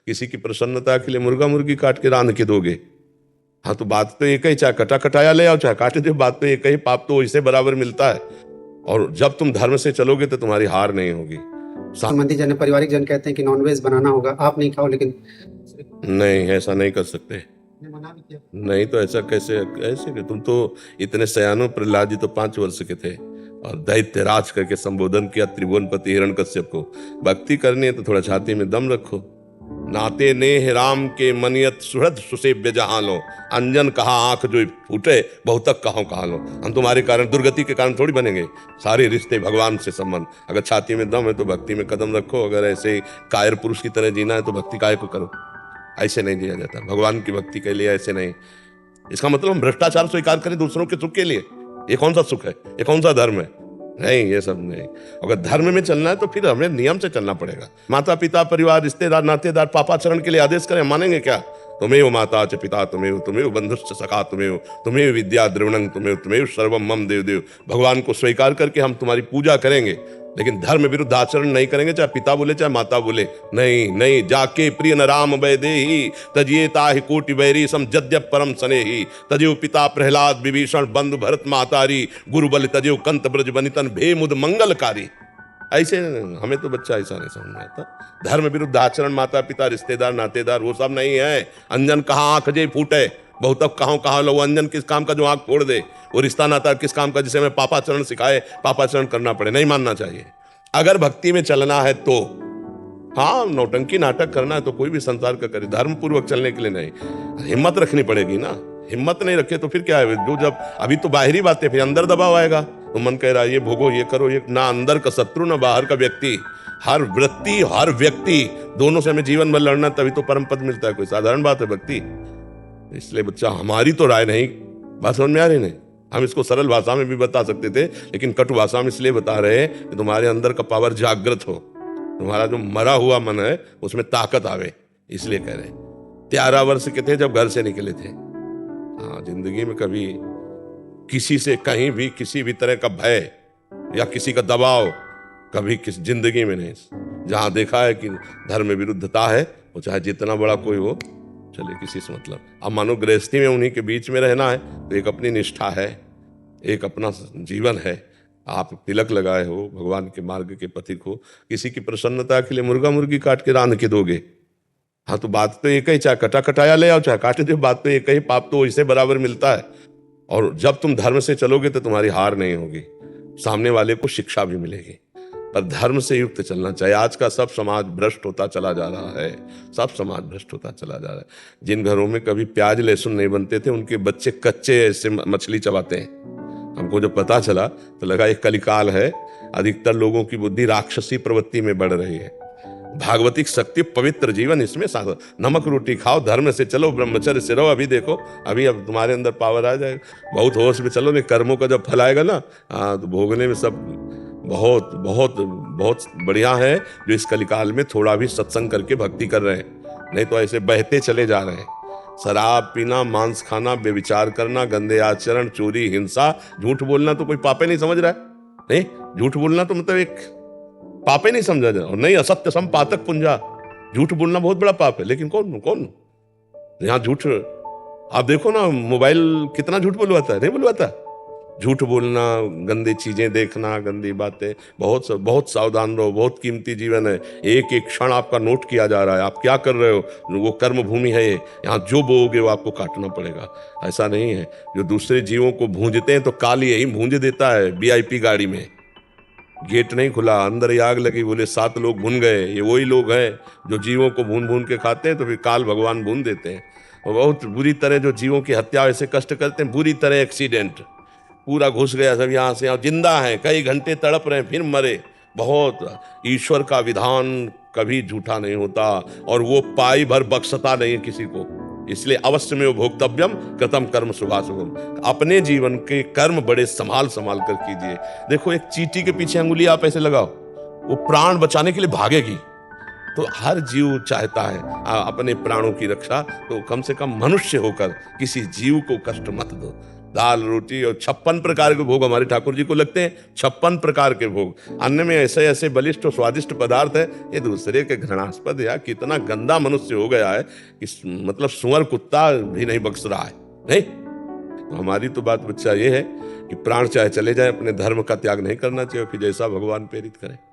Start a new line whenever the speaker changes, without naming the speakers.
किसी की प्रसन्नता के लिए मुर्गा मुर्गी काट के रांध के दोगे। हाँ, तो बात तो एक ही, चाहे कटा कटाया ले आओ चाहे काट दो, बात तो एक ही, पाप तो वैसे बराबर मिलता है। और जब तुम धर्म से चलोगे तो तुम्हारी हार नहीं होगी।
संबंधी जन, पारिवारिक जन कहते हैं कि नॉनवेज बनाना होगा, आप नहीं खाओ, लेकिन
नहीं, ऐसा नहीं कर सकते।
मना भी किया।
नहीं तो ऐसा कैसे, ऐसे कि तुम तो इतने सयानो, प्रहलाद जी तो 5 वर्ष के थे और दैत्य राज करके संबोधन किया त्रिभुवनपति हिरण्यकश्यप को। भक्ति करनी है तो थोड़ा छाती में दम रखो। नाते नेह राम के मनियत सुहृद सुसेव्य जहां लो, अंजन कहा आंख जो फूटे बहुतक कहो कहा लो। हम तुम्हारे कारण, दुर्गति के कारण थोड़ी बनेंगे। सारे रिश्ते भगवान से संबंध। अगर छाती में दम है तो भक्ति में कदम रखो। अगर ऐसे कायर पुरुष की तरह जीना है तो भक्ति काहे को करो। ऐसे नहीं जिया जाता भगवान की भक्ति के लिए, ऐसे नहीं। इसका मतलब हम भ्रष्टाचार स्वीकार करें दूसरों के सुख के लिए, ये कौन सा सुख है, ये कौन सा धर्म है? नहीं, ये सब नहीं। अगर धर्म में चलना है तो फिर हमें नियम से चलना पड़ेगा। माता पिता परिवार रिश्तेदार नातेदार पापाचरण के लिए आदेश करें, मानेंगे क्या? तुम्हें माता च पिता तुम्हें बंधुश्च सखा तुम्हें विद्या द्रविणं तुम्हें सर्वम मम देव देव। भगवान को स्वीकार करके हम तुम्हारी पूजा करेंगे, लेकिन धर्म विरुद्ध आचरण नहीं करेंगे, चाहे पिता बोले चाहे माता बोले। नहीं नहीं, जाके प्रिय न राम वैदेही तजिए ताहि कोटि बैरी सम जद्यप परम स्नेही। तजियो पिता प्रहलाद विभीषण बंधु भरत मातारी, गुरु बल तजियो कंत ब्रज बनितन भे मुद मंगलकारी। ऐसे हमें तो बच्चा ऐसा नहीं समझ में आता। धर्म विरुद्ध आचरण, माता पिता रिश्तेदार नातेदार वो सब नहीं है। अंजन कहाँ आंख जे फूटे बहुतक कहाँ लो। अंजन किस काम का जो आंख फोड़ दे, वो रिश्ता नाता किस काम का जिसे हमें पापाचरण सिखाए, पापाचरण करना पड़े, नहीं मानना चाहिए। अगर भक्ति में चलना है तो हाँ, नौटंकी नाटक करना है तो कोई भी संसार का करे, धर्म पूर्वक चलने के लिए नहीं। हिम्मत रखनी पड़ेगी ना। हिम्मत नहीं रखे तो फिर क्या है? जो जब अभी तो बाहरी बातें, फिर अंदर दबाव आएगा तो मन कह रहा है ये भोगो ये करो, ये ना अंदर का शत्रु ना बाहर का व्यक्ति। हर वृत्ति हर व्यक्ति दोनों से हमें जीवन भर लड़ना, तभी तो परम पद मिलता है। कोई साधारण बात है भक्ति? इसलिए बच्चा, हमारी तो राय नहीं, बात समझ में आ रही नहीं। हम इसको सरल भाषा में भी बता सकते थे, लेकिन कटु भाषा में इसलिए बता रहे हैं कि तुम्हारे अंदर का पावर जागृत हो, तुम्हारा जो मरा हुआ मन है उसमें ताकत आवे, इसलिए कह रहे हैं। 13 वर्ष के थे जब घर से निकले थे। हाँ, जिंदगी में कभी किसी से कहीं भी किसी भी तरह का भय या किसी का दबाव कभी किस जिंदगी में नहीं। जहां देखा है कि धर्म विरुद्धता है, वो चाहे जितना बड़ा कोई हो, चले किसी से मतलब। अब मानो गृहस्थी में उन्हीं के बीच में रहना है तो एक अपनी निष्ठा है, एक अपना जीवन है। आप तिलक लगाए हो, भगवान के मार्ग के पथिक हो, किसी की प्रसन्नता के लिए मुर्गा मुर्गी काट के रांध के दोगे। हाँ, तो बात तो एक ही, चाहे कटा कटाया ले आओ चाहे काट दो, बात तो एक ही, पाप तो वैसे बराबर मिलता है। और जब तुम धर्म से चलोगे तो तुम्हारी हार नहीं होगी, सामने वाले को शिक्षा भी मिलेगी। पर धर्म से युक्त चलना चाहिए। आज का सब समाज भ्रष्ट होता चला जा रहा है, सब समाज भ्रष्ट होता चला जा रहा है। जिन घरों में कभी प्याज लहसुन नहीं बनते थे, उनके बच्चे कच्चे ऐसे मछली चबाते हैं। हमको जब पता चला तो लगा एक कलिकाल है, अधिकतर लोगों की बुद्धि राक्षसी प्रवृत्ति में बढ़ रही है। भागवतिक शक्ति पवित्र जीवन इसमें साथ, नमक रोटी खाओ, धर्म से चलो, ब्रह्मचर्य से रहो। अभी देखो, अभी अब तुम्हारे अंदर पावर आ जाएगा। बहुत होश में चलो, नहीं कर्मों का जब फल आएगा ना, हाँ, तो भोगने में सब बहुत बहुत बहुत बढ़िया है जो इस कलिकाल में थोड़ा भी सत्संग करके भक्ति कर रहे हैं। नहीं तो ऐसे बहते चले जा रहे हैं। शराब पीना, मांस खाना, बेविचार करना, गंदे आचरण, चोरी, हिंसा, झूठ बोलना तो कोई पापे नहीं समझ रहा है। नहीं, झूठ बोलना तो मतलब एक पापे नहीं समझा जाए। और नहीं, असत्य सम पातक पुंजा, झूठ बोलना बहुत बड़ा पाप है। लेकिन कौन कौन यहाँ झूठ, आप देखो ना, मोबाइल कितना झूठ बुलवाता है, नहीं बुलवाता? झूठ बोलना, गंदी चीजें देखना, गंदी बातें, बहुत बहुत सावधान रहो। बहुत कीमती जीवन है, एक एक क्षण आपका नोट किया जा रहा है। आप क्या कर रहे हो, वो कर्म भूमि है। यहाँ जो बोओगे वो आपको काटना पड़ेगा। ऐसा नहीं है जो दूसरे जीवों को भूंजते हैं तो काल यही भूंज देता है। VIP गाड़ी में गेट नहीं खुला, अंदर ही आग लगी, बोले 7 लोग भून गए। ये वही लोग हैं जो जीवों को भून भून के खाते हैं, तो फिर काल भगवान भून देते हैं। और बहुत बुरी तरह जो जीवों की हत्या ऐसे कष्ट करते हैं, बुरी तरह एक्सीडेंट, पूरा घुस गया सब यहाँ से, यहाँ जिंदा है, कई घंटे तड़प रहे हैं फिर मरे। बहुत, ईश्वर का विधान कभी झूठा नहीं होता, और वो पाई भर बख्शता नहीं है किसी को। इसलिए अवश्य में भोक्तव्यम कृतम कर्म शुभाशुभम। अपने जीवन के कर्म बड़े संभाल संभाल कर कीजिए। देखो, एक चींटी के पीछे अंगुली आप ऐसे लगाओ, वो प्राण बचाने के लिए भागेगी। तो हर जीव चाहता है अपने प्राणों की रक्षा, तो कम से कम मनुष्य होकर किसी जीव को कष्ट मत दो। दाल रोटी और 56 प्रकार के भोग हमारे ठाकुर जी को लगते हैं। 56 प्रकार के भोग, अन्न में ऐसे ऐसे बलिष्ठ और स्वादिष्ट पदार्थ है, ये दूसरे के घृणास्पद। या कितना गंदा मनुष्य हो गया है कि मतलब सुअर कुत्ता भी नहीं बख्श रहा है। नहीं, तो हमारी तो बात बच्चा ये है कि प्राण चाहे चले जाए, अपने धर्म का त्याग नहीं करना चाहिए, फिर जैसा भगवान प्रेरित करे।